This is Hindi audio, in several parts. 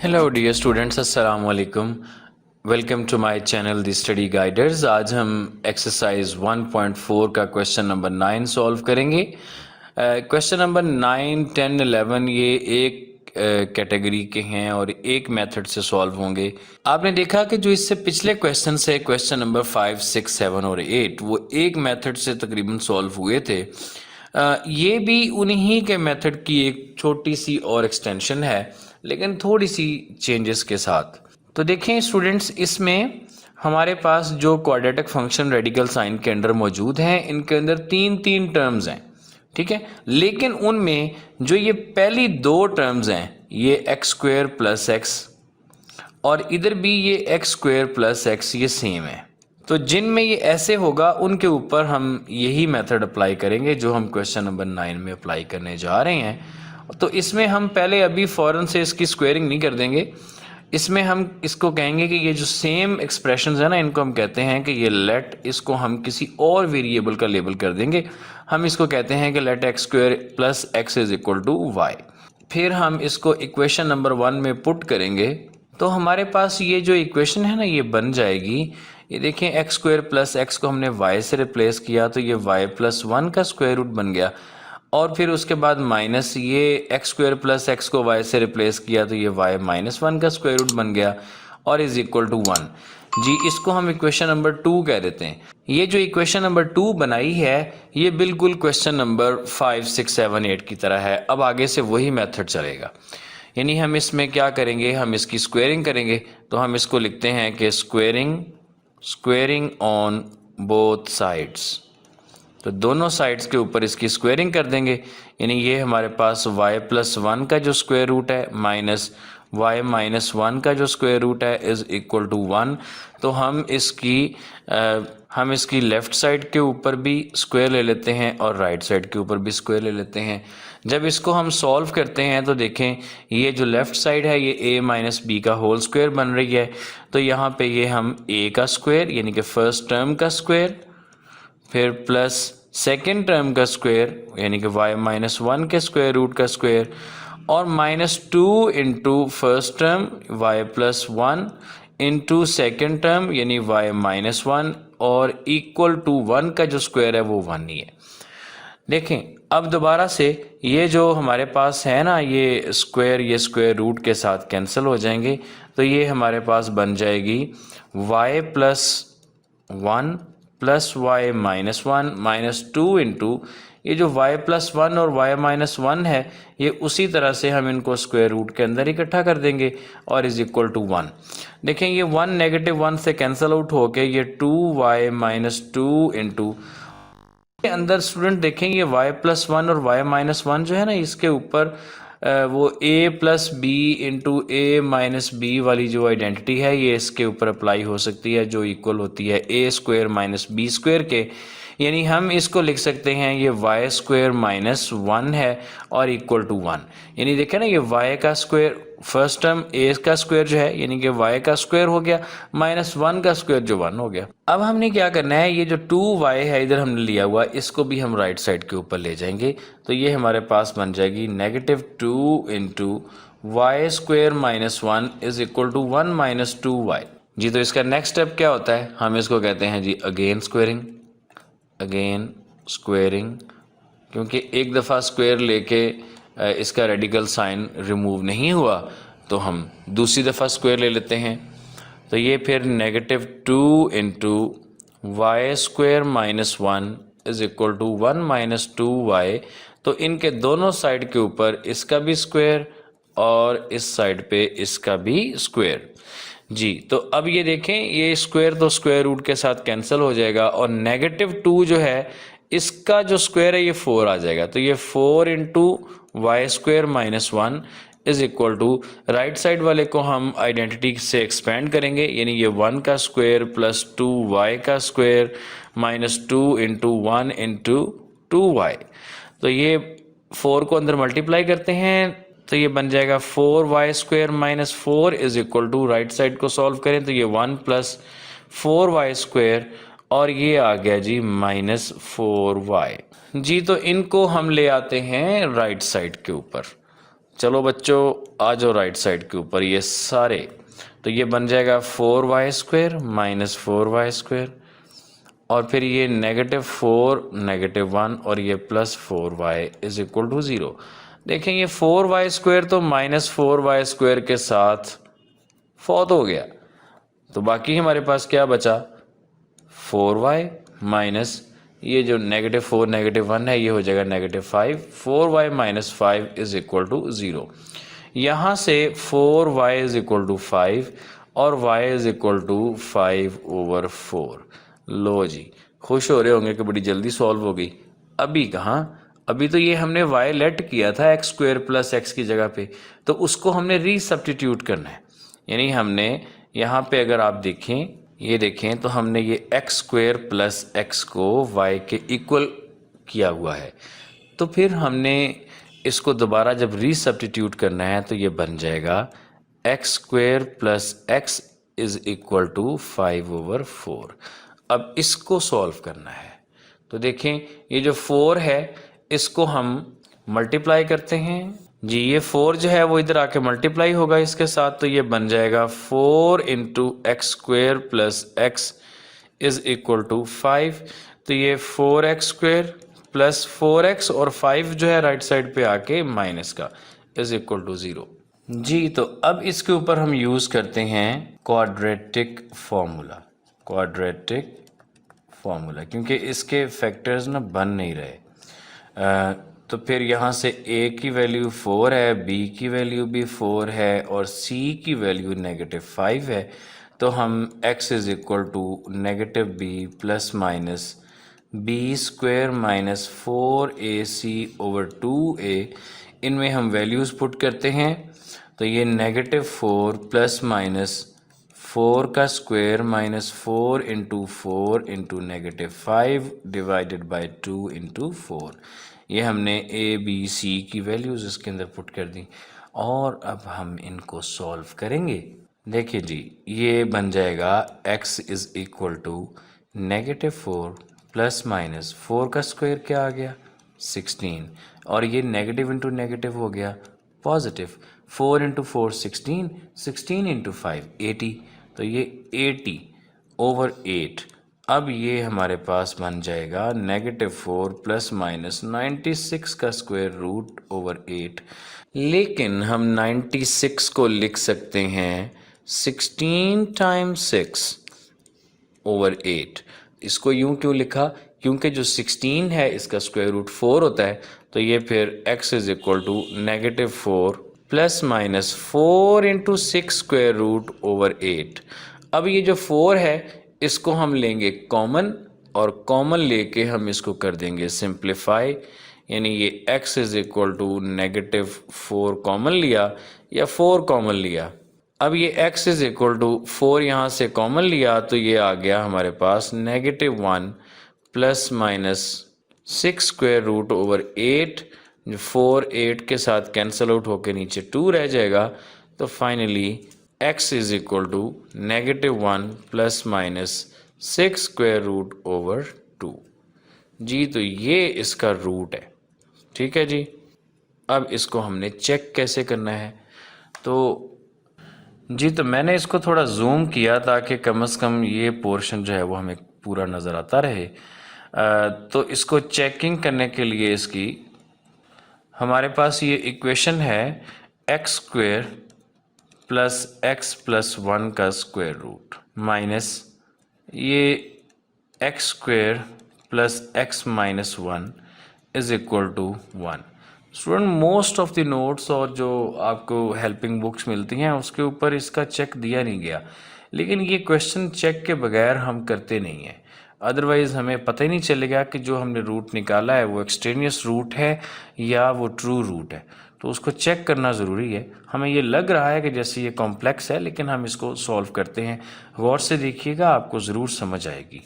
हेलो डियर स्टूडेंट्स, अस्सलाम वालेकुम। Welcome to my channel the study guiders. आज हम एक्सरसाइज 1.4 का क्वेश्चन नंबर 9 सॉल्व करेंगे। क्वेश्चन नंबर 9, 10, 11 ये एक कैटेगरी के हैं और एक मेथड से सॉल्व होंगे। आपने देखा कि जो इससे पिछले क्वेश्चन से क्वेश्चन नंबर 5, 6, 7 और 8 वो एक मेथड से तकरीबन सॉल्व हुए थे। ये भी उन्हीं के मेथड की एक छोटी सी और एक्सटेंशन है, लेकिन थोड़ी सी चेंजेस के साथ। तो देखें स्टूडेंट्स, इसमें हमारे पास जो क्वाड्रेटिक फंक्शन रेडिकल साइन के अंदर मौजूद हैं, इनके अंदर तीन तीन टर्म्स हैं, ठीक है। लेकिन उनमें जो ये पहली दो टर्म्स हैं, ये एक्स स्क्वेयर प्लस एक्स और इधर भी ये एक्स स्क्वेयर प्लस एक्स, ये सेम है। तो जिनमें ये ऐसे होगा उनके ऊपर हम यही मेथड अप्लाई करेंगे जो हम क्वेश्चन नंबर 9 में अप्लाई करने जा रहे हैं। तो इसमें हम पहले अभी फ़ौरन से इसकी स्क्वेयरिंग नहीं कर देंगे। इसमें हम इसको कहेंगे कि ये जो सेम एक्सप्रेशंस है ना, इनको हम कहते हैं कि ये लेट, इसको हम किसी और वेरिएबल का लेबल कर देंगे। हम इसको कहते हैं कि let x square plus x is equal to y. फिर हम इसको इक्वेशन नंबर 1 में पुट करेंगे तो हमारे पास ये जो इक्वेशन है ना, ये बन जाएगी। ये देखें, एक्स स्क्वेयर प्लस एक्स को हमने वाई से रिप्लेस किया तो ये वाई प्लस 1 का स्क्वायर रूट बन गया। और फिर उसके बाद माइनस ये एक्स स्क्वायर प्लस एक्स को वाई से रिप्लेस किया तो ये वाई माइनस 1 का स्क्वायर रूट बन गया और इज इक्वल टू 1। जी, इसको हम इक्वेशन नंबर 2 कह देते हैं। ये जो इक्वेशन नंबर 2 बनाई है, ये बिल्कुल क्वेश्चन नंबर 5, 6, 7, 8 की तरह है। अब आगे से वही मेथड चलेगा, यानी हम इसमें क्या करेंगे, हम इसकी स्क्वेयरिंग करेंगे। तो हम इसको लिखते हैं कि स्क्वेयरिंग ऑन बोथ साइड्स। तो दोनों साइड्स के ऊपर इसकी स्क्वेयरिंग कर देंगे, यानी ये हमारे पास y प्लस 1 का जो स्क्वायर रूट है माइनस y माइनस 1 का जो स्क्वायर रूट है इज इक्वल टू 1। तो हम इसकी लेफ़्ट साइड के ऊपर भी स्क्वायर ले लेते हैं और राइट साइड के ऊपर भी स्क्वायर ले लेते हैं। जब इसको हम सॉल्व करते हैं तो देखें, ये जो लेफ़्ट साइड है ये a माइनस बी का होल स्क्वायर बन रही है। तो यहाँ पे ये हम a का स्क्वायर यानी कि फर्स्ट टर्म का स्क्वायर, फिर प्लस सेकेंड टर्म का स्क्वायर यानी कि y माइनस 1 के स्क्वायर रूट का स्क्वायर, और minus 2 into first term y plus 1 into second term यानी y माइनस 1 और इक्वल टू 1 का जो स्क्वायर है वो 1 ही है। देखें, अब दोबारा से ये जो हमारे पास है ना, ये स्क्वायर रूट के साथ कैंसिल हो जाएंगे। तो ये हमारे पास बन जाएगी y plus 1 plus y minus 1 minus 2 into ये जो y प्लस 1 और y माइनस 1 है, ये उसी तरह से हम इनको स्क्वायर रूट के अंदर इकट्ठा कर देंगे और इज इक्वल टू 1। देखें, ये 1 नेगेटिव 1 से कैंसिल आउट होके ये 2y माइनस 2 इंटू के अंदर स्टूडेंट देखें, ये y प्लस 1 और y माइनस 1 जो है ना, इसके ऊपर वो a plus b into a minus b वाली जो आइडेंटिटी है, ये इसके ऊपर अप्लाई हो सकती है, जो इक्वल होती है a square minus b square के। यानी हम इसको लिख सकते हैं, ये y स्क्वायर माइनस 1 है और इक्वल टू 1। यानी देखें ना, ये y का स्क्वायर फर्स्ट टर्म a का स्क्वायर जो है यानी कि y का स्क्वायर हो गया माइनस 1 का स्क्वायर जो 1 हो गया। अब हमने क्या करना है, ये जो 2y है इधर हमने लिया हुआ, इसको भी हम राइट साइड के ऊपर ले जाएंगे। तो ये हमारे पास बन जाएगी negative 2 into y square minus 1 is equal to 1 minus 2y। जी, तो इसका नेक्स्ट स्टेप क्या होता है, हम इसको कहते हैं जी अगेन स्क्वेयरिंग, क्योंकि एक दफ़ा स्क्वायर लेके इसका रेडिकल साइन रिमूव नहीं हुआ तो हम दूसरी दफ़ा स्क्वायर ले लेते हैं। तो ये फिर negative 2 into y square minus 1 is equal to 1 minus 2y। तो इनके दोनों साइड के ऊपर इसका भी स्क्वायर और इस साइड पे इसका भी स्क्वायर। जी, तो अब ये देखें, ये स्क्वायर तो स्क्वायर रूट के साथ कैंसिल हो जाएगा और नेगेटिव 2 जो है इसका जो स्क्वायर है ये 4 आ जाएगा। तो ये 4 into y square minus 1 is equal to, right side वाले को हम आइडेंटिटी से एक्सपेंड करेंगे, यानी ये 1 का स्क्वायर प्लस 2y का square minus 2 into 1 into 2y। तो ये 4 को अंदर मल्टीप्लाई करते हैं तो ये बन जाएगा 4y square minus 4 is equal to, right side को सॉल्व करें तो ये 1 प्लस 4y स्क्वायर और ये आ गया जी माइनस 4y। जी, तो इनको हम ले आते हैं राइट साइड के ऊपर। चलो बच्चों आ जाओ राइट साइड के ऊपर, ये सारे तो ये बन जाएगा 4y² माइनस 4y², और फिर ये -4 -1 और ये +4y इज इक्वल टू 0। देखें ये 4y² तो -4y² के साथ फौत हो गया, तो बाकी हमारे पास क्या बचा 4y माइनस ये जो -4 -1 है ये हो जाएगा -5, 4y minus 5 is equal to 0। यहाँ से 4y इज इक्वल टू 5 और y इज इक्वल टू 5/4। लो जी, खुश हो रहे होंगे कि बड़ी जल्दी सॉल्व हो गई। अभी कहाँ, अभी तो ये हमने y लेट किया था x² + x की जगह पे, तो उसको हमने रीसब्स्टिट्यूट करना है। यानी हमने यहाँ पे अगर आप देखें, ये देखें तो हमने ये x² + x को y के इक्वल किया हुआ है, तो फिर हमने इसको दोबारा जब रीसब्स्टिट्यूट करना है तो ये बन जाएगा x² + x is equal to 5/4। अब इसको सॉल्व करना है, तो देखें ये जो 4 है इसको हम मल्टीप्लाई करते हैं जी, ये 4 जो है वो इधर आके मल्टीप्लाई होगा इसके साथ, तो ये बन जाएगा 4 × x² + x is equal to 5। तो ये 4x² + 4x और 5 जो है राइट साइड पे आके माइनस का इज इक्वल टू 0 जी। तो अब इसके ऊपर हम यूज़ करते हैं क्वाड्रेटिक फार्मूला, क्योंकि इसके फैक्टर्स ना बन नहीं रहे। तो फिर यहाँ से a की वैल्यू 4 है, b की वैल्यू भी 4 है और c की वैल्यू -5 है, तो हम x is equal to -b + -b² - 4ac/2a, इनमें हम वैल्यूज़ पुट करते हैं, तो ये -4 ± 4 का स्क्वायर -4 × 4 × -5 डिवाइडेड बाय 2 × 4, ये हमने a b c की वैल्यूज़ इसके अंदर पुट कर दी। और अब हम इनको सॉल्व करेंगे। देखिए जी, ये बन जाएगा x इज इक्वल टू -4 ± 4 का स्क्वायर क्या आ गया 16, और ये नेगेटिव इंटू नेगेटिव हो गया पॉजिटिव, 4 × 4 16, 16 × 5 80, तो ये 80/8। अब ये हमारे पास बन जाएगा -4 ± 96 का स्क्वायर रूट ओवर 8। लेकिन हम 96 को लिख सकते हैं 16 × 6/8। इसको यूं क्यों लिखा, क्योंकि जो 16 है इसका स्क्वायर रूट 4 होता है, तो ये फिर x is equal to -4 ± 4 × 6 square root over 8। अब ये जो 4 है इसको हम लेंगे कॉमन, और कॉमन लेके हम इसको कर देंगे सिंप्लीफाई, यानी ये x is equal to -4 common लिया या 4 कॉमन लिया। अब ये x इज इक्वल टू 4 यहाँ से कॉमन लिया, तो ये आ गया हमारे पास -1 ± 6 स्क्वायर रूट ओवर 8। 4 8 के साथ कैंसिल आउट होकर नीचे 2 रह जाएगा, तो finally x is equal to -1 ± 6 square root over 2 जी। तो ये इसका रूट है, ठीक है जी। अब इसको हमने चेक कैसे करना है, तो जी तो मैंने इसको थोड़ा जूम किया ताकि कम से कम ये पोर्शन जो है वो हमें पूरा नज़र आता रहे। तो इसको चेकिंग करने के लिए इसकी हमारे पास ये इक्वेशन है x² + x + 1 का स्क्वायर रूट माइनस ये x² + x - 1 is equal to 1। Student most of the notes और जो आपको हेल्पिंग बुक्स मिलती हैं उसके ऊपर इसका चेक दिया नहीं गया, लेकिन ये क्वेश्चन चेक के बगैर हम करते नहीं हैं, अदरवाइज़ हमें पता ही नहीं चलेगा कि जो हमने रूट निकाला है वो एक्सट्रेनियस रूट है या वो ट्रू रूट है। तो उसको चेक करना ज़रूरी है। हमें ये लग रहा है कि जैसे ये कॉम्प्लेक्स है, लेकिन हम इसको सॉल्व करते हैं। गौर से देखिएगा, आपको ज़रूर समझ आएगी।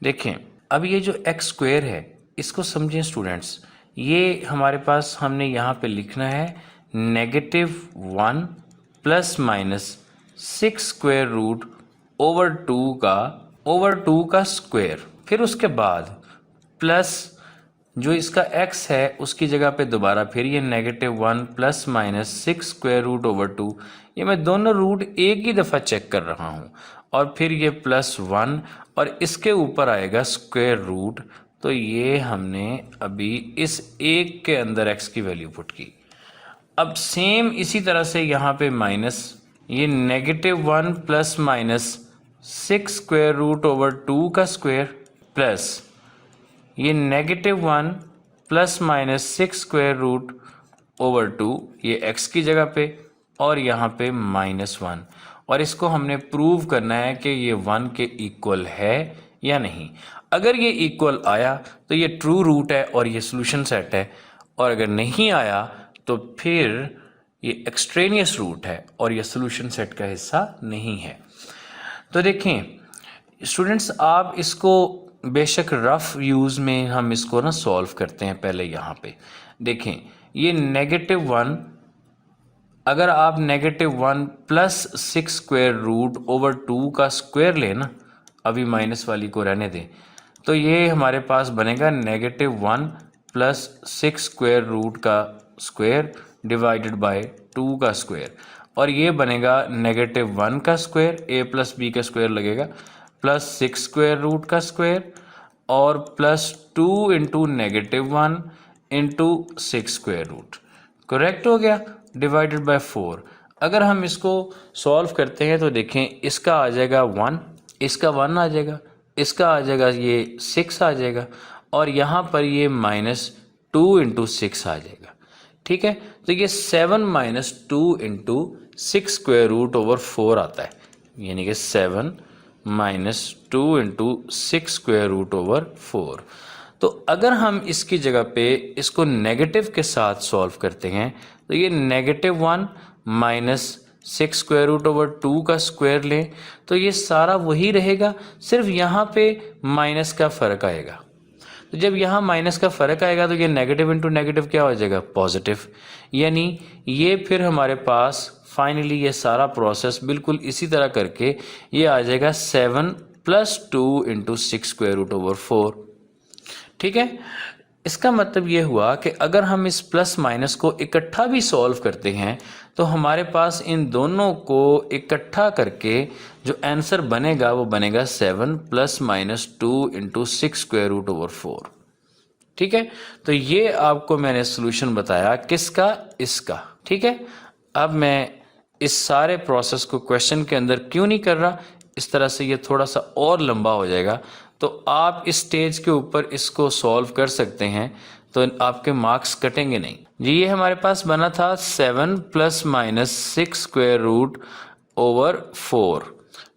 देखें अब ये जो x² है इसको समझें स्टूडेंट्स, ये हमारे पास हमने यहाँ पे लिखना है -1 ± 6 स्क्वायर रूट ओवर 2 का स्क्वायर, फिर उसके बाद प्लस जो इसका x है उसकी जगह पे दोबारा फिर ये -1 plus minus 6 square root over 2, ये मैं दोनों रूट एक ही दफ़ा चेक कर रहा हूँ, और फिर ये +1 और इसके ऊपर आएगा स्क्वायर रूट। तो ये हमने अभी इस एक के अंदर x की वैल्यू पुट की। अब सेम इसी तरह से यहाँ पे माइनस ये -1 plus minus 6 square root over 2 का स्क्वायर प्लस ये -1 plus minus 6 square root over 2 ये x की जगह पे, और यहाँ पे -1, और इसको हमने प्रूव करना है कि ये 1 के इक्वल है या नहीं। अगर ये इक्वल आया तो ये ट्रू रूट है और ये सोल्यूशन सेट है, और अगर नहीं आया तो फिर ये एक्सट्रेनियस रूट है और ये सोल्यूशन सेट का हिस्सा नहीं है। तो देखें स्टूडेंट्स, आप इसको बेशक रफ यूज़ में हम इसको ना सॉल्व करते हैं। पहले यहाँ पे देखें ये -1, अगर आप -1 प्लस 6 स्क्वायर रूट ओवर 2 का स्क्वायर लें ना, अभी माइनस वाली को रहने दें, तो ये हमारे पास बनेगा -1 प्लस 6 स्क्वायर रूट का स्क्वायर डिवाइडेड बाय 2 का स्क्वायर, और ये बनेगा -1 का स्क्वायर, a प्लस बी का स्क्वायर लगेगा, प्लस 6 स्क्वायर रूट का स्क्वायर, और plus 2 into -1 into 6 square root. Correct हो गया, डिवाइडेड बाय 4। अगर हम इसको सॉल्व करते हैं तो देखें इसका आ जाएगा 1, इसका 1 आ जाएगा, इसका आ जाएगा ये 6 आ जाएगा, और यहाँ पर ये -2 इंटू 6 आ जाएगा। ठीक है, तो ये 7 minus 2 into 6 square root over 4 आता है, यानी कि 7 minus 2 into 6 square root over 4। तो अगर हम इसकी जगह पे इसको नेगेटिव के साथ सॉल्व करते हैं तो ये -1 माइनस 6 स्क्वायर रूट ओवर 2 का स्क्वायर लें तो ये सारा वही रहेगा, सिर्फ यहाँ पे माइनस का फ़र्क आएगा। तो जब यहाँ माइनस का फ़र्क आएगा तो ये नेगेटिव इंटू नेगेटिव क्या हो जाएगा, पॉजिटिव। यानी ये फिर हमारे पास फाइनली ये सारा प्रोसेस बिल्कुल इसी तरह करके ये आ जाएगा 7 plus 2 into 6 square root over 4। ठीक है, इसका मतलब ये हुआ कि अगर हम इस प्लस माइनस को इकट्ठा भी सॉल्व करते हैं तो हमारे पास इन दोनों को इकट्ठा करके जो आंसर बनेगा वो बनेगा 7 plus minus 2 into 6 square root over 4। ठीक है, तो ये आपको मैंने सोल्यूशन बताया किसका, इसका। ठीक है, अब मैं इस सारे प्रोसेस को क्वेश्चन के अंदर क्यों नहीं कर रहा, इस तरह से ये थोड़ा सा और लंबा हो जाएगा, तो आप इस स्टेज के ऊपर इसको सॉल्व कर सकते हैं तो आपके मार्क्स कटेंगे नहीं जी। ये हमारे पास बना था 7 plus minus 6 square root over 4।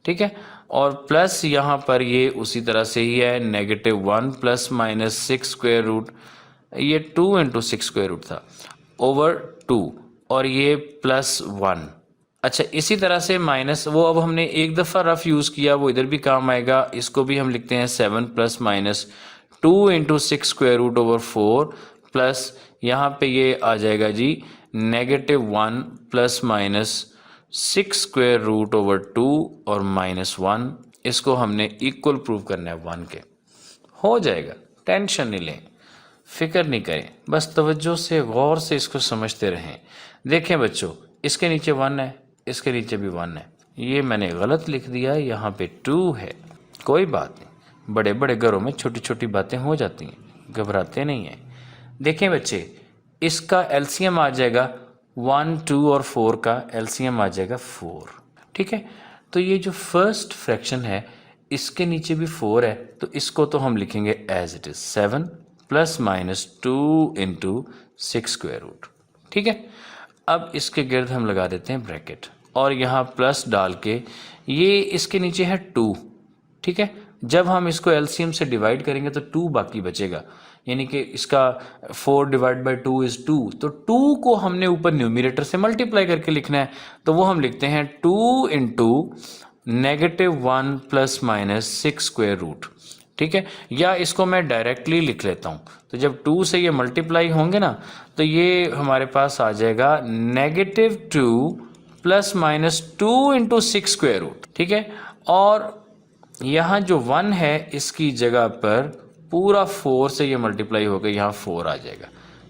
ठीक है, और प्लस यहाँ पर ये उसी तरह से ही है -1 प्लस माइनस 6 स्क्वायर रूट, ये 2 इंटू 6 स्क्वायर रूट था ओवर 2, और ये +1। अच्छा, इसी तरह से माइनस वो अब हमने एक दफ़ा रफ यूज़ किया, वो इधर भी काम आएगा। इसको भी हम लिखते हैं 7 plus minus 2 into 6 square root over 4 plus यहाँ पे ये आ जाएगा जी -1 plus minus 6 square root over 2 और -1। इसको हमने इक्वल प्रूव करना है 1 के। हो जाएगा, टेंशन नहीं लें, फिक्र नहीं करें, बस तवज्जो से गौर से इसको समझते रहें। देखें बच्चों, इसके नीचे 1 है, इसके नीचे भी 1 है, ये मैंने गलत लिख दिया, यहाँ पे 2 है। कोई बात नहीं, बड़े बड़े घरों में छोटी छोटी बातें हो जाती हैं, घबराते नहीं हैं। देखें बच्चे, इसका एलसीएम आ जाएगा 1, 2 और 4 का एलसीएम आ जाएगा 4। ठीक है, तो ये जो फर्स्ट फ्रैक्शन है इसके नीचे भी 4 है, तो इसको तो हम लिखेंगे as it is 7 plus minus 2 into 6 square root. ठीक है, अब इसके गिर्द हम लगा देते हैं ब्रैकेट और यहाँ प्लस डाल के ये इसके नीचे है 2। ठीक है, जब हम इसको एलसीएम से डिवाइड करेंगे तो 2 बाकी बचेगा, यानी कि इसका 4 डिवाइड बाई 2 इज़ 2, तो 2 को हमने ऊपर न्यूमरेटर से मल्टीप्लाई करके लिखना है, तो वो हम लिखते हैं 2 into -1 plus minus 6 square root. ठीक है, या इसको मैं डायरेक्टली लिख लेता हूँ, तो जब 2 से ये मल्टीप्लाई होंगे ना तो ये हमारे पास आ जाएगा -2 plus minus 2 into 6 square root. ठीक है, और यहाँ जो 1 है इसकी जगह पर पूरा 4 से ये मल्टीप्लाई होकर यहाँ 4 आ जाएगा।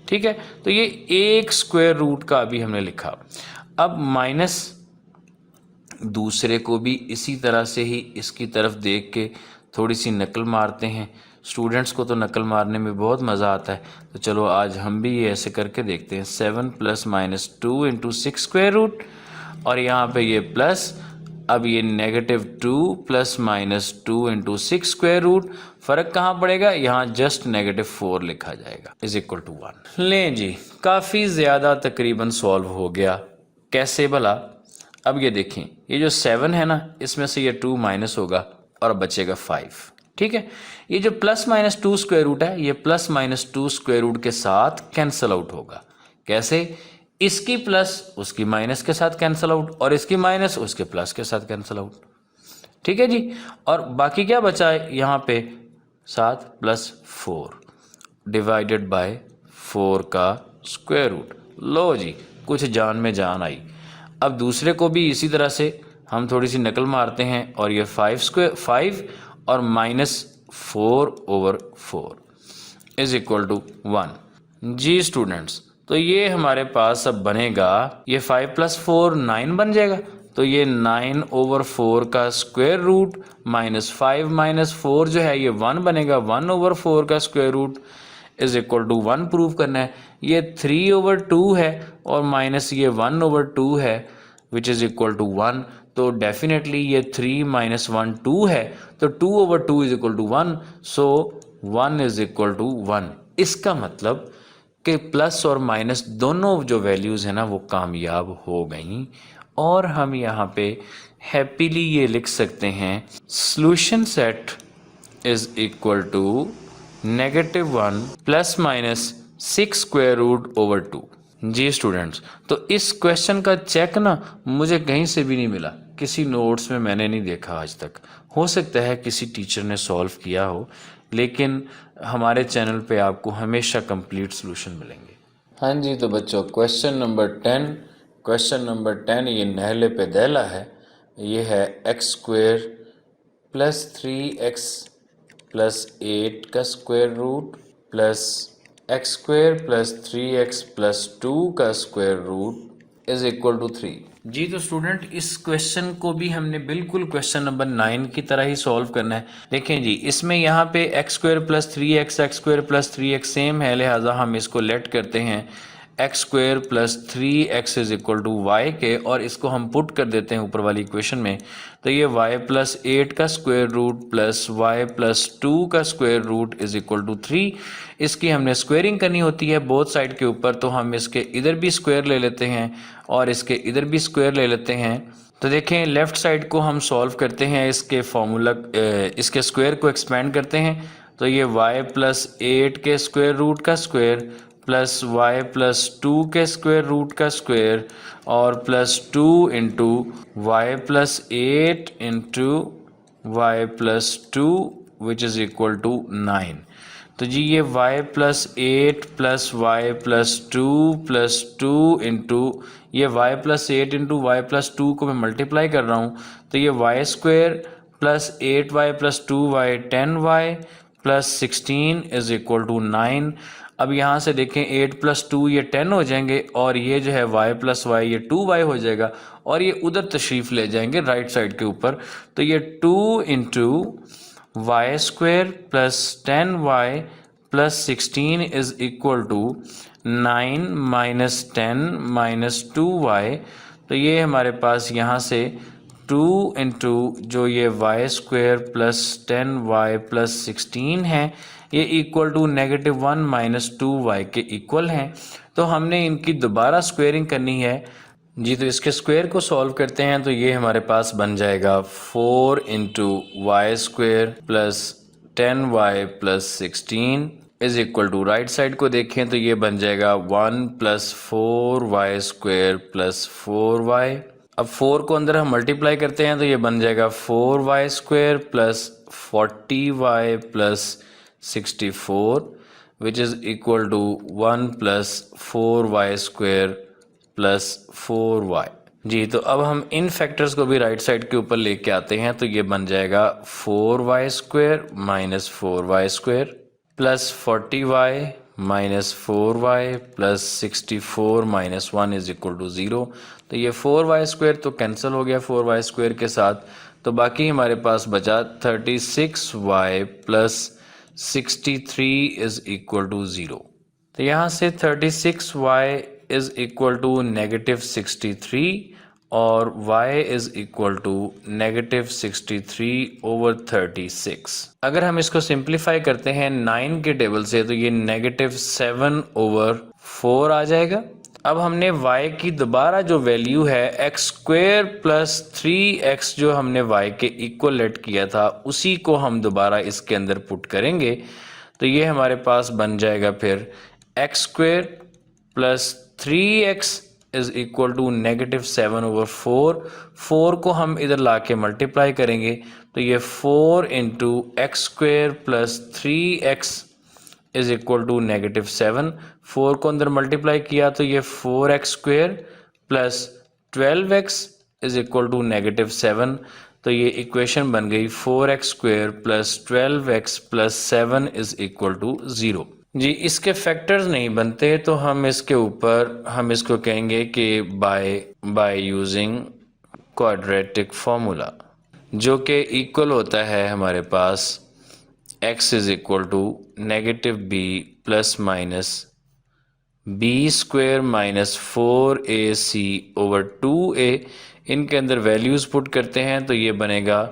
ठीक है, तो ये एक स्क्वायर रूट का अभी हमने लिखा। अब माइनस दूसरे को भी इसी तरह से ही इसकी तरफ देख के थोड़ी सी नकल मारते हैं। स्टूडेंट्स को तो नकल मारने में बहुत मज़ा आता है, तो चलो आज हम भी ये ऐसे करके देखते हैं। 7 + -2 × 6 स्क्वायर रूट, और यहाँ पे ये प्लस, अब ये -2 + -2 × 6 स्क्वायर रूट। फ़र्क कहाँ पड़ेगा, यहाँ जस्ट -4 लिखा जाएगा = 1। लें जी, काफ़ी ज़्यादा तकरीबन सॉल्व हो गया। कैसे भला? अब ये देखें, ये जो 7 है ना, इसमें से ये 2 माइनस होगा और बचेगा 5। ठीक है, ये जो +-2 स्क्वायर रूट है, ये +-2 स्क्वायर रूट के साथ कैंसल आउट होगा। कैसे? इसकी प्लस उसकी माइनस के साथ कैंसल आउट, और इसकी माइनस उसके प्लस के साथ कैंसल आउट। ठीक है जी, और बाकी क्या बचा है यहाँ पे? 7 + 4 डिवाइडेड बाय 4 का स्क्वायर रूट। लो जी, कुछ जान में जान आई। अब दूसरे को भी इसी तरह से हम थोड़ी सी नकल मारते हैं, और ये 5 और -4/4 = 1। जी स्टूडेंट्स, तो ये हमारे पास अब बनेगा, ये 5 + 4 9 बन जाएगा, तो ये 9/4 का स्क्वायर रूट -5 - 4 जो है ये 1 बनेगा, 1/4 का स्क्वायर रूट = 1 प्रूव करना है। ये 3/2 है और माइनस ये 1/2 है विच = 1, तो डेफिनेटली ये 3 - 1 2 है, तो 2/2 = 1, सो 1 = 1। इसका मतलब कि प्लस और माइनस दोनों जो वैल्यूज़ हैं ना वो कामयाब हो गई, और हम यहाँ पे हैप्पीली ये लिख सकते हैं solution set is equal to -1 ± 6 square root over 2। जी स्टूडेंट्स, तो इस क्वेश्चन का चेक ना मुझे कहीं से भी नहीं मिला, किसी नोट्स में मैंने नहीं देखा आज तक। हो सकता है किसी टीचर ने सॉल्व किया हो, लेकिन हमारे चैनल पे आपको हमेशा कंप्लीट सॉल्यूशन मिलेंगे। हाँ जी, तो बच्चों क्वेश्चन नंबर 10 ये नहले पे दहला है। ये है x² + 3x + 8 का square root plus x² + 3x + 2 का स्क्वायर रूट = 3। जी तो स्टूडेंट, इस क्वेश्चन को भी हमने बिल्कुल क्वेश्चन नंबर 9 की तरह ही सॉल्व करना है। देखें जी, इसमें यहाँ पे x² + 3x x² + 3x same है, लिहाजा हम इसको लेट करते हैं x² + 3x = y के, और इसको हम पुट कर देते हैं ऊपर वाली इक्वेशन में। तो ये y + 8 का स्क्वायर रूट प्लस y + 2 का स्क्वायर रूट = 3। इसकी हमने स्क्वेयरिंग करनी होती है बोथ साइड के ऊपर, तो हम इसके इधर भी स्क्वायर ले लेते हैं और इसके इधर भी स्क्वायर ले लेते हैं। तो देखें, लेफ़्ट साइड को हम सॉल्व करते हैं, इसके फॉर्मूला इसके स्क्वायर को एक्सपेंड करते हैं, तो ये y + 8 के स्क्वायर रूट का स्क्वायर प्लस y + 2 के स्क्वायर रूट का स्क्वायर और +2 × y + 8 × y + 2 विच = 9। तो जी ये y + 8 + y + 2 + 2 × ये y + 8 × y + 2 को मैं मल्टीप्लाई कर रहा हूँ, तो ये y² + 8y + 2y 10y + 16 = 9। अब यहाँ से देखें 8 + 2 ये 10 हो जाएंगे, और ये जो है y + y ये 2y हो जाएगा, और ये उधर तशरीफ़ ले जाएंगे राइट साइड के ऊपर, तो ये 2 × y² + 10y + 16 = 9 - 10 - 2y। तो ये हमारे पास यहाँ से 2 × जो ये y² + 10y + 16 है, ये =(-1 - 2y) के इक्वल हैं। तो हमने इनकी दोबारा स्क्वेयरिंग करनी है। जी तो इसके स्क्वायर को सॉल्व करते हैं, तो ये हमारे पास बन जाएगा 4 × y² + 10y + 16 = राइट साइड को देखें तो ये बन जाएगा 1 + 4y² + 4y। अब 4 को अंदर हम मल्टीप्लाई करते हैं, तो ये बन जाएगा 4y² + 40y + 64 विच = 1 + 4y² + 4y। जी तो अब हम इन फैक्टर्स को भी राइट साइड के ऊपर लेके आते हैं, तो ये बन जाएगा 4y² - 4y²। Plus 40y minus 4y plus 64 minus 1 is equal to 0। तो ये 4y स्क्वायर तो कैंसिल हो गया 4y स्क्वायर के साथ, तो बाकी हमारे पास बचा 36y plus 63 is equal to 0। तो यहाँ से 36y is equal to negative 63 और y is equal to negative 63 over 36। अगर हम इसको सिंप्लीफाई करते हैं 9 के टेबल से तो ये नेगेटिव 7 ओवर 4 आ जाएगा। अब हमने y की दोबारा जो वैल्यू है एक्स स्क्वेयर प्लस 3x जो हमने y के इक्वल लेट किया था उसी को हम दोबारा इसके अंदर पुट करेंगे, तो ये हमारे पास बन जाएगा फिर x square plus 3x is equal to negative 7 over 4 को हम इधर ला के मल्टीप्लाई करेंगे तो ये 4 into X square plus 3x is equal to negative 7। 4 को अंदर मल्टीप्लाई किया तो ये 4x square plus 12x is equal to negative 7। तो ये इक्वेशन बन गई 4x square plus 12x plus 7 is equal to 0। जी, इसके फैक्टर्स नहीं बनते तो हम इसके ऊपर हम इसको कहेंगे कि बाय यूजिंग क्वाड्रेटिक फॉर्मूला, जो कि इक्वल होता है हमारे पास x is equal to negative b plus minus b square minus 4ac over 2a। इनके अंदर वैल्यूज़ पुट करते हैं तो ये बनेगा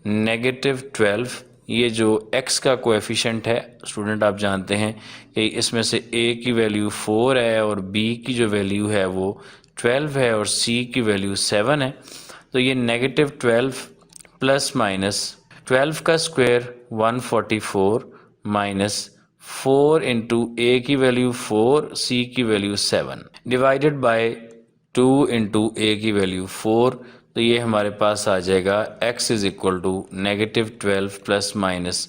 नेगेटिव 12। ये जो x का कोएफिशिएंट है स्टूडेंट आप जानते हैं कि इसमें से a की वैल्यू 4 है और b की जो वैल्यू है वो 12 है और c की वैल्यू 7 है। तो ये नेगेटिव 12 प्लस माइनस 12 का स्क्वायर 144 माइनस 4 इंटू a की वैल्यू 4 c की value 7 divided by 2 into a की वैल्यू 4। तो ये हमारे पास आ जाएगा x is equal to negative 12 plus minus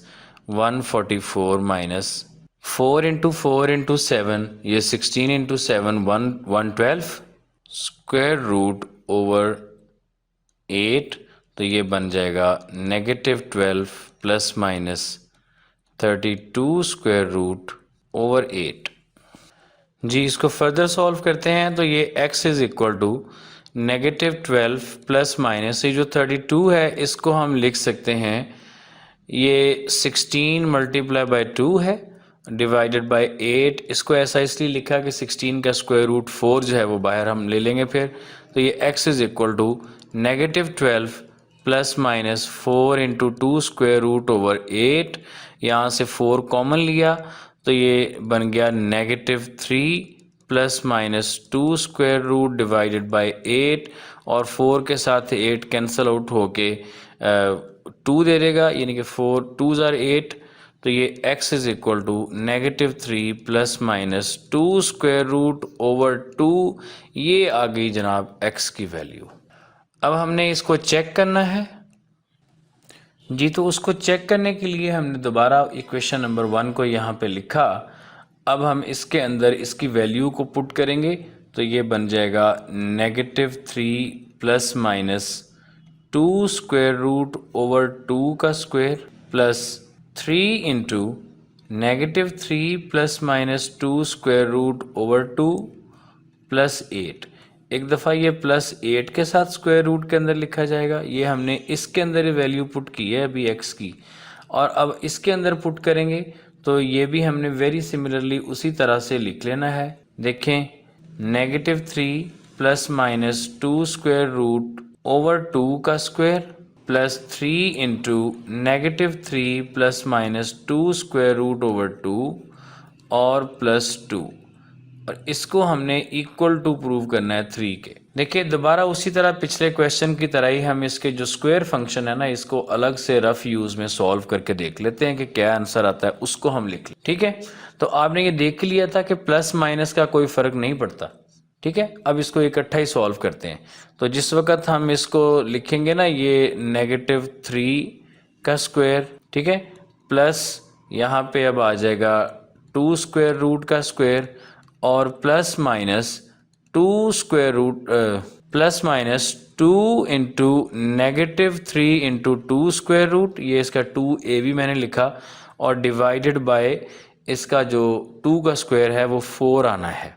144 minus 4 into 7 ये 16 इंटू 7 112 स्क्वायर रूट ओवर 8। तो ये बन जाएगा negative 12 plus minus 32 square root over 8। जी, इसको फर्दर सॉल्व करते हैं तो ये x is equal to negative 12 plus minus ये जो 32 है इसको हम लिख सकते हैं ये 16 मल्टीप्लाई बाय 2 है डिवाइडेड बाय 8। इसको ऐसा इसलिए लिखा कि 16 का स्क्वायर रूट 4 जो है वो बाहर हम ले लेंगे फिर। तो ये x is equal to negative 12 plus minus 4 into 2 square root over 8। यहाँ से 4 कॉमन लिया तो ये बन गया negative 3 plus minus 2 square root divided by 8 और 4 के साथ 8 कैंसिल आउट होके 2 दे देगा, यानी कि 4 2 ज़ार 8। तो ये x is equal to negative 3 plus minus 2 square root over 2। ये आ गई जनाब x की वैल्यू। अब हमने इसको चेक करना है जी, तो उसको चेक करने के लिए हमने दोबारा इक्वेशन नंबर 1 को यहाँ पे लिखा। अब हम इसके अंदर इसकी वैल्यू को पुट करेंगे तो ये बन जाएगा negative 3 plus minus 2 square root over 2 का square plus 3 into negative 3 plus minus 2 square root over 2 plus 8। एक दफ़ा ये प्लस 8 के साथ स्क्वायर रूट के अंदर लिखा जाएगा। ये हमने इसके अंदर वैल्यू पुट की है अभी x की, और अब इसके अंदर पुट करेंगे तो ये भी हमने वेरी सिमिलरली उसी तरह से लिख लेना है। देखें, negative 3 plus minus 2 square root over 2 का square plus 3 into negative 3 plus minus 2 square root over 2 और प्लस 2, और इसको हमने इक्वल टू प्रूव करना है 3 के। देखिए, दोबारा उसी तरह पिछले क्वेश्चन की तरह ही हम इसके जो स्क्वायर फंक्शन है ना इसको अलग से रफ यूज में सॉल्व करके देख लेते हैं कि क्या आंसर आता है, उसको हम लिख लें। ठीक है, तो आपने ये देख लिया था कि प्लस माइनस का कोई फर्क नहीं पड़ता। ठीक है, अब इसको इकट्ठा ही सॉल्व करते हैं। तो जिस वक्त हम इसको लिखेंगे ना ये नेगेटिव 3 का स्क्वायर, ठीक है, प्लस यहाँ पे अब आ जाएगा 2 स्क्वायर रूट का स्क्वायर और plus minus 2 square root plus minus 2 into negative 3 into 2 square root, ये इसका 2a भी मैंने लिखा, और डिवाइडेड बाय इसका जो 2 का स्क्वायर है वो 4 आना है।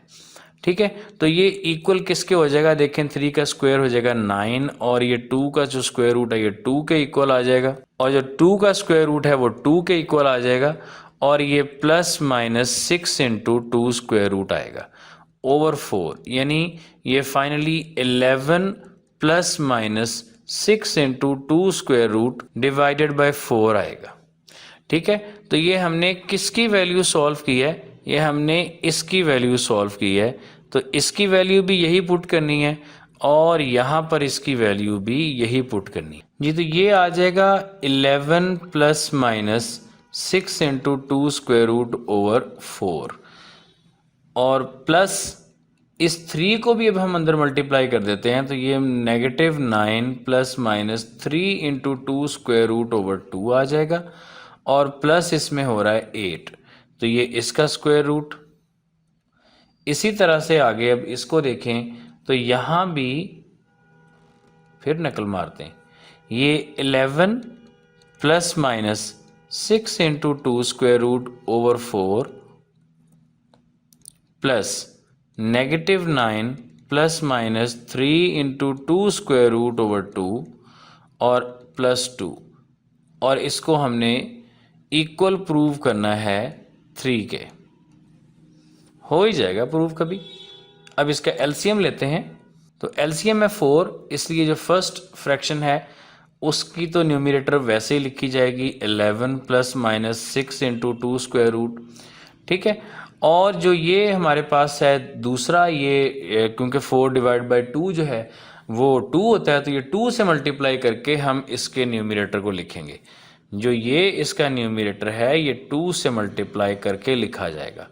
ठीक है, तो ये इक्वल किसके हो जाएगा, देखें 3 का स्क्वायर हो जाएगा 9 और ये 2 का जो स्क्वायर रूट है ये 2 के इक्वल आ जाएगा और जो 2 का स्क्वायर रूट है वो 2 के इक्वल आ जाएगा और ये plus minus 6 into 2 square root आएगा ओवर 4, यानी ये finally 11 plus minus 6 into 2 square root divided by 4 आएगा। ठीक है, तो ये हमने किसकी वैल्यू सॉल्व की है, ये हमने इसकी वैल्यू सॉल्व की है, तो इसकी वैल्यू भी यही पुट करनी है और यहाँ पर इसकी वैल्यू भी यही पुट करनी है जी। तो ये आ जाएगा 11 plus minus 6 into 2 square root over 4 और प्लस इस 3 को भी अब हम अंदर मल्टीप्लाई कर देते हैं, तो ये -9 plus minus 3 into 2 square root over 2 आ जाएगा और प्लस इसमें हो रहा है 8, तो ये इसका स्क्वायर रूट। इसी तरह से आगे अब इसको देखें तो यहाँ भी फिर नकल मारते हैं, ये 11 plus minus 6 into 2 square root over 4 plus -9 plus minus 3 into 2 square root over 2 और प्लस 2 और इसको हमने इक्वल प्रूव करना है 3 के, हो ही जाएगा प्रूव कभी। अब इसका एलसीएम लेते हैं, तो एलसीएम है 4, इसलिए जो फर्स्ट फ्रैक्शन है उसकी तो न्यूमरेटर वैसे ही लिखी जाएगी 11 plus minus 6 into 2 square root. ठीक है, और जो ये हमारे पास है दूसरा, ये क्योंकि 4 डिवाइड बाई 2 जो है वो 2 होता है, तो ये 2 से मल्टीप्लाई करके हम इसके न्यूमरेटर को लिखेंगे। जो ये इसका न्यूमरेटर है ये 2 से मल्टीप्लाई करके लिखा जाएगा,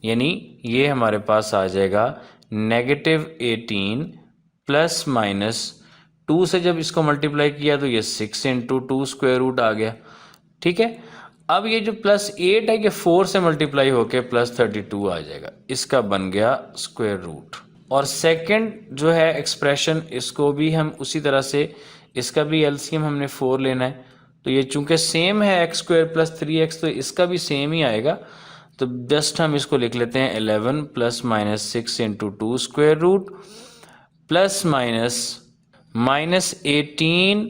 यानी ये हमारे पास आ जाएगा -18 प्लस माइनस 2 से जब इसको मल्टीप्लाई किया तो ये 6 इंटू 2 स्क्वायर रूट आ गया। ठीक है, अब ये जो +8 है ये 4 से मल्टीप्लाई होके +32 आ जाएगा, इसका बन गया स्क्वायर रूट। और सेकंड जो है एक्सप्रेशन, इसको भी हम उसी तरह से, इसका भी एलसीएम हमने 4 लेना है, तो ये चूंकि सेम है x² प्लस 3x, तो इसका भी सेम ही आएगा, तो जस्ट हम इसको लिख लेते हैं 11 plus minus 6 into 2 square root plus minus 18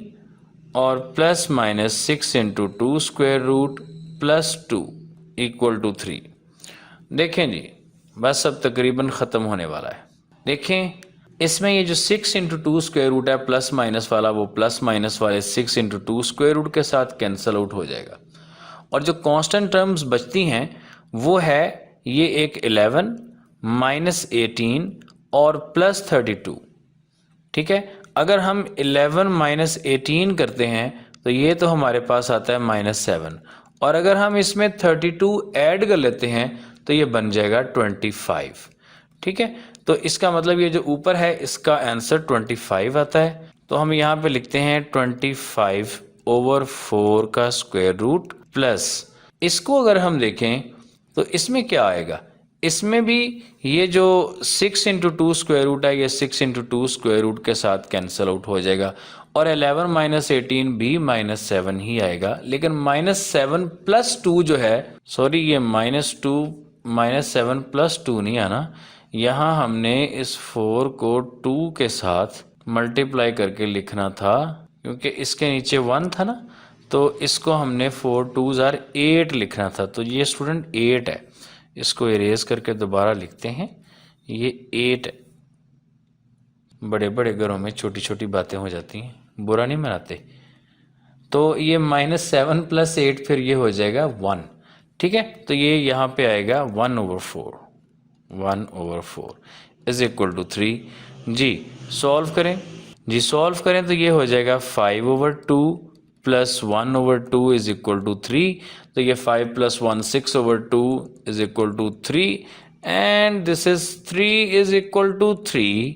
और plus minus 6 into 2 square root plus 2 equal to 3। देखें जी, बस अब तकरीबन ख़त्म होने वाला है। देखें इसमें ये जो 6 इंटू 2 स्क्वायर रूट है प्लस माइनस वाला, वो प्लस माइनस वाले 6 इंटू 2 स्क्वायर रूट के साथ कैंसिल आउट हो जाएगा और जो कांस्टेंट टर्म्स बचती हैं वो है ये एक 11 माइनस 18 और प्लस 32। ठीक है, अगर हम 11 माइनस 18 करते हैं तो ये तो हमारे पास आता है -7 और अगर हम इसमें 32 ऐड कर लेते हैं तो ये बन जाएगा 25। ठीक है, तो इसका मतलब ये जो ऊपर है इसका आंसर 25 आता है, तो हम यहाँ पे लिखते हैं 25 ओवर 4 का स्क्वायर रूट प्लस, इसको अगर हम देखें तो इसमें क्या आएगा, इसमें भी ये जो 6 इंटू 2 स्क्वायर रूट है ये 6 इंटू 2 स्क्वायर रूट के साथ कैंसिल आउट हो जाएगा और 11 माइनस 18 भी -7 ही आएगा, लेकिन -7 प्लस 2 जो है, सॉरी ये -7 प्लस 2 नहीं आना, यहाँ हमने इस 4 को 2 के साथ मल्टीप्लाई करके लिखना था क्योंकि इसके नीचे 1 था ना, तो इसको हमने 4 2s are 8 लिखना था, तो ये स्टूडेंट 8 है, इसको इरेज करके दोबारा लिखते हैं, ये 8 है। बड़े बड़े घरों में छोटी छोटी बातें हो जाती हैं, बुरा नहीं मनाते। तो ये -7 प्लस 8 फिर ये हो जाएगा 1। ठीक है, तो ये यहाँ पे आएगा 1/4 इज इक्वल टू 3। जी सॉल्व करें, जी सॉल्व करें तो ये हो जाएगा 5/2 प्लस 1/2 इज इक्वल टू 3, तो ये 5 plus 1 6/2 is equal to 3 and this is 3 is equal to 3।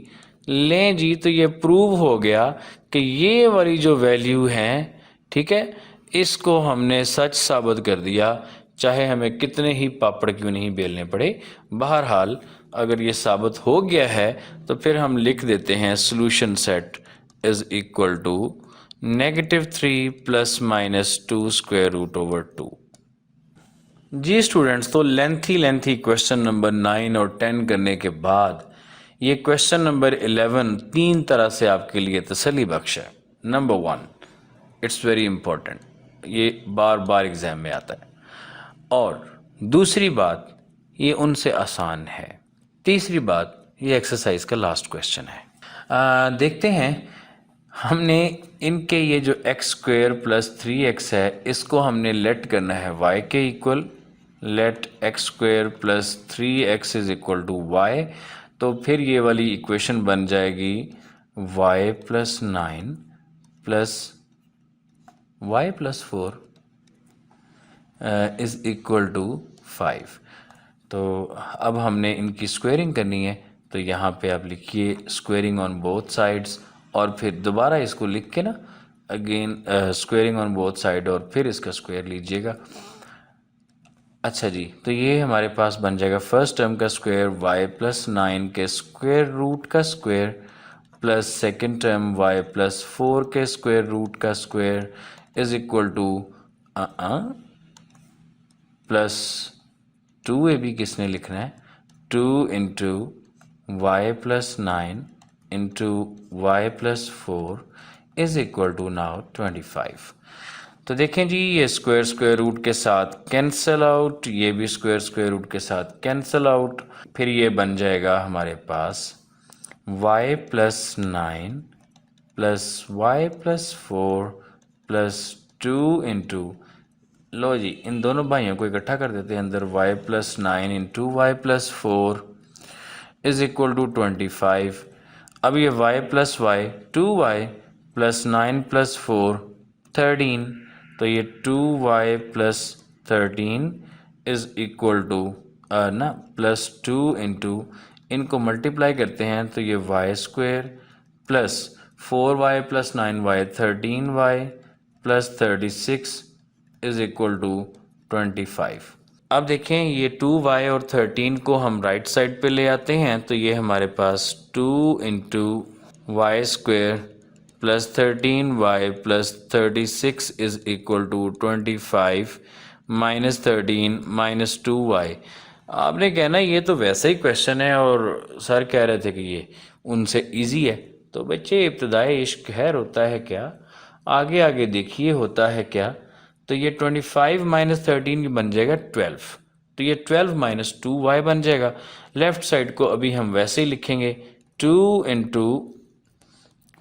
लें जी, तो ये प्रूव हो गया कि ये वाली जो वैल्यू है, ठीक है, इसको हमने सच साबित कर दिया, चाहे हमें कितने ही पापड़ क्यों नहीं बेलने पड़े। बहरहाल अगर ये साबित हो गया है तो फिर हम लिख देते हैं solution set is equal to -3 plus -2 square root over 2। जी स्टूडेंट्स, तो लेंथी क्वेश्चन नंबर 9 और 10 करने के बाद ये क्वेश्चन नंबर 11 तीन तरह से आपके लिए तसल्ली बख्श है। नंबर 1, इट्स वेरी इंपॉर्टेंट, ये बार बार एग्जाम में आता है। और दूसरी बात, ये उनसे आसान है। तीसरी बात, ये एक्सरसाइज का लास्ट क्वेश्चन है। देखते हैं, हमने इनके ये जो एक्स स्क्वेयर प्लस 3x है, इसको हमने लेट करना है y के equal. Let x square plus 3x is equal to y. तो फिर ये वाली इक्वेशन बन जाएगी y plus 9 plus y plus 4 is equal to 5। तो अब हमने इनकी स्क्वेयरिंग करनी है, तो यहाँ पे आप लिखिए स्क्वेयरिंग ऑन बोथ साइड्स, और फिर दोबारा इसको लिख के ना again squaring on both side, और फिर इसका स्क्वायर लीजिएगा। अच्छा जी, तो ये हमारे पास बन जाएगा फर्स्ट टर्म का स्क्वायर y प्लस 9 के स्क्वायर रूट का square plus second term y plus 4 के स्क्वायर रूट का square is equal to plus 2ab किसने लिखना है, 2 into y plus 9 into y plus 4 is equal to now 25। तो देखें जी, ये स्क्वायर स्क्वायर रूट के साथ कैंसल आउट, ये भी स्क्वायर स्क्वायर रूट के साथ कैंसल आउट। फिर ये बन जाएगा हमारे पास y plus 9 plus y plus 4 plus 2 into, लो जी इन दोनों भाइयों को इकट्ठा कर देते हैं अंदर, y plus 9 into y plus 4 is equal to 25। अब ये y प्लस वाई 2y प्लस 9 प्लस 4 13, तो ये 2y plus 13 is equal to ना प्लस 2 इंटू, इनको मल्टीप्लाई करते हैं तो ये y square plus 4y plus 9y 13y plus 36 is equal to 25। अब देखें, ये 2y और 13 को हम राइट साइड पे ले आते हैं, तो ये हमारे पास 2 into y square plus 13y plus 36 is equal to 25 minus 13 minus 2y। आपने कहना ये तो वैसा ही क्वेश्चन है, और सर कह रहे थे कि ये उनसे इजी है। तो बच्चे, इब्तदाई इश्क खैर होता है क्या, आगे आगे देखिए होता है क्या। तो ये 25 माइनस 13 बन जाएगा 12, तो ये 12 माइनस 2y बन जाएगा। लेफ्ट साइड को अभी हम वैसे ही लिखेंगे, 2 into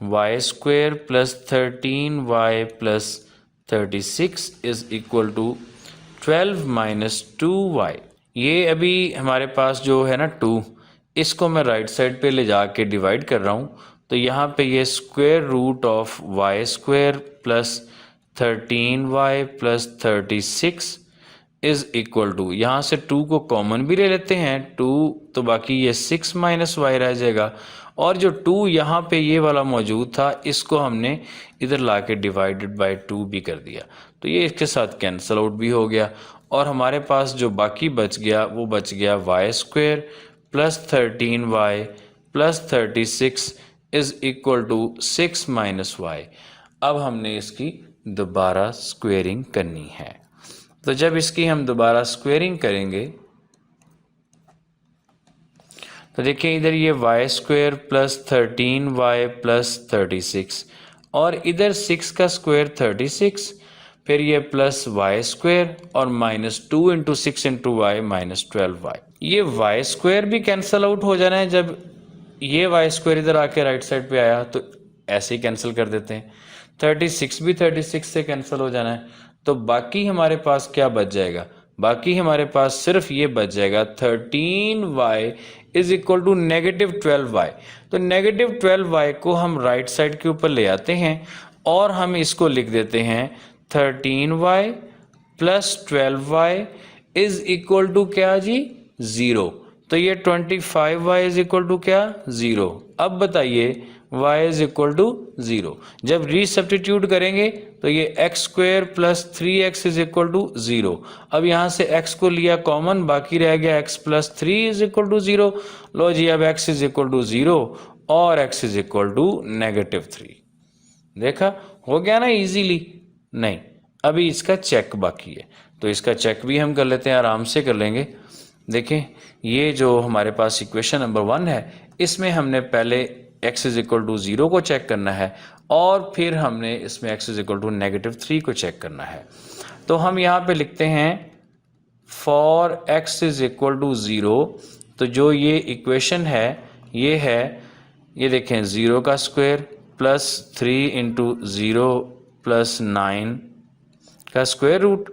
y square plus 13y plus 36 is equal to 12 minus 2y। ये अभी हमारे पास जो है ना 2, इसको मैं राइट साइड पे ले जाके डिवाइड कर रहा हूँ, तो यहाँ पे ये square root of y square plus 13y plus 36 is equal to, यहाँ से 2 को कॉमन भी ले लेते हैं 2, तो बाकी ये 6 माइनस वाई रह जाएगा, और जो 2 यहाँ पे ये वाला मौजूद था, इसको हमने इधर ला के डिवाइडेड बाई 2 भी कर दिया, तो ये इसके साथ कैंसल आउट भी हो गया। और हमारे पास जो बाकी बच गया वो बच गया y square plus 13y plus 36 is equal to 6 minus y. अब हमने इसकी दोबारा स्क्वेयरिंग करनी है, तो जब इसकी हम दोबारा स्क्वेयरिंग करेंगे तो देखिए इधर ये Y square plus 13y plus 36, और इधर 6 का स्क्वायर 36, फिर ये प्लस वाई स्क्वायर और minus 2 into 6 into y minus 12y। ये वाई स्क्वायर भी कैंसल आउट हो जाना है, जब ये वाई स्क्वायर इधर आके राइट साइड पे आया तो ऐसे ही कैंसिल कर देते हैं। 36 भी 36 से कैंसिल हो जाना है, तो बाकी हमारे पास क्या बच जाएगा, बाकी हमारे पास सिर्फ ये बच जाएगा 13y is equal to negative 12y। तो नेगेटिव 12y को हम राइट साइड के ऊपर ले आते हैं, और हम इसको लिख देते हैं 13y plus 12y is equal to क्या जी, 0। तो ये 25y इज इक्वल टू क्या, 0। अब बताइए y इज इक्वल टू 0, जब रीसब्स्टिट्यूट करेंगे तो ये x square plus 3x is equal to 0। अब यहाँ से x को लिया कॉमन, बाकी रह गया x plus 3 is equal to 0। लो जी, अब x इज इक्वल टू 0 और x is equal to negative 3। देखा, हो गया ना इजीली। नहीं, अभी इसका चेक बाकी है। तो इसका चेक भी हम कर लेते हैं, आराम से कर लेंगे। देखें ये जो हमारे पास इक्वेशन नंबर 1 है, इसमें हमने पहले x इज इक्वल टू 0 को चेक करना है और फिर हमने इसमें x इज इक्वल टू -3 को चेक करना है। तो हम यहाँ पे लिखते हैं for x is equal to 0, तो जो ये इक्वेशन है ये है, ये देखें 0 का स्क्वायर प्लस 3 इंटू 0 प्लस 9 का स्क्वायर रूट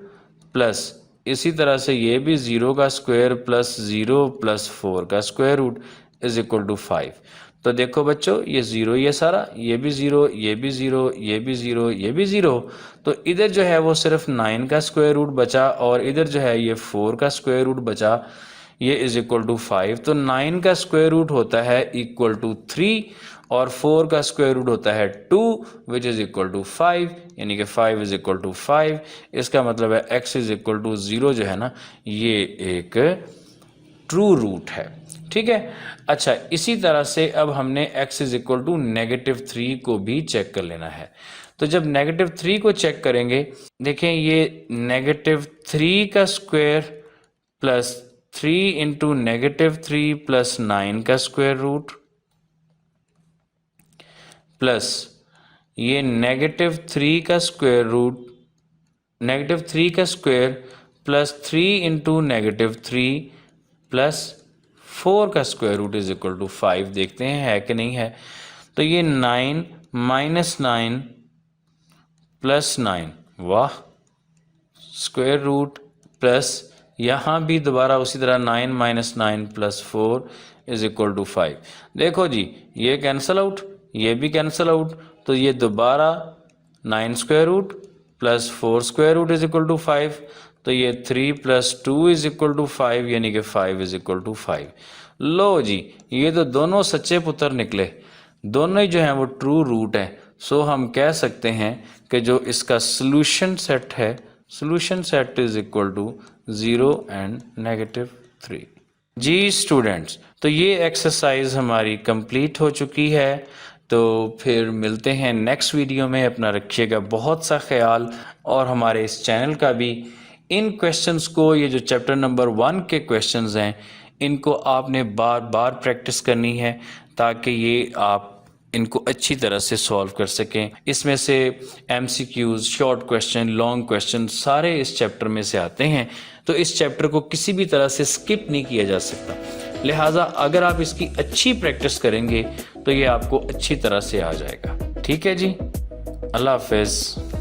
प्लस इसी तरह से ये भी 0 का स्क्वायर प्लस 0 प्लस 4 का square root is equal to 5। तो देखो बच्चों ये 0 ये सारा, ये भी 0, ये भी 0, ये भी 0, ये भी 0, तो इधर जो है वो सिर्फ 9 का स्क्वायर रूट बचा और इधर जो है ये 4 का स्क्वायर रूट बचा, ये इज इक्वल टू 5। तो 9 का स्क्वायर रूट होता है इक्वल टू 3 और 4 का स्क्वायर रूट होता है 2 विच इज इक्वल टू 5, यानी कि 5 इज इक्वल टू 5। इसका मतलब है x इज इक्वल टू 0 जो है ना ये एक ट्रू रूट है, ठीक है। अच्छा इसी तरह से अब हमने x इज इक्वल टू -3 को भी चेक कर लेना है। तो जब -3 को चेक करेंगे, देखें ये -3 का स्क्वायर प्लस 3 इंटू -3 प्लस 9 का स्क्वायर रूट प्लस ये -3 का स्क्वायर रूट, -3 का स्क्वायर प्लस 3 इंटू -3 प्लस 4 का square root is equal to 5। देखते हैं है कि नहीं है। तो ये 9 माइनस 9 प्लस 9, वाह, स्क्वायर रूट प्लस यहाँ भी दोबारा उसी तरह 9 minus 9 plus 4 is equal to 5। देखो जी ये कैंसल आउट, ये भी कैंसल आउट, तो ये दोबारा 9 square root plus 4 square root is equal to 5, तो ये 3 प्लस 2 इज इक्वल टू 5, यानी कि 5 इज इक्वल टू 5। लो जी ये तो दोनों सच्चे पुत्र निकले, दोनों ही जो हैं वो ट्रू रूट है। सो हम कह सकते हैं कि जो इसका सोल्यूशन सेट है, solution set is equal to 0 and -3। जी स्टूडेंट्स, तो ये एक्सरसाइज हमारी कंप्लीट हो चुकी है। तो फिर मिलते हैं नेक्स्ट वीडियो में। अपना रखिएगा बहुत सा ख्याल और हमारे इस चैनल का भी। इन क्वेश्चंस को, ये जो चैप्टर नंबर 1 के क्वेश्चंस हैं, इनको आपने बार बार प्रैक्टिस करनी है ताकि ये आप इनको अच्छी तरह से सॉल्व कर सकें। इसमें से MCQs, short question, long question सारे इस चैप्टर में से आते हैं। तो इस चैप्टर को किसी भी तरह से स्किप नहीं किया जा सकता। लिहाजा अगर आप इसकी अच्छी प्रैक्टिस करेंगे तो ये आपको अच्छी तरह से आ जाएगा। ठीक है जी, अल्लाह हाफिज़।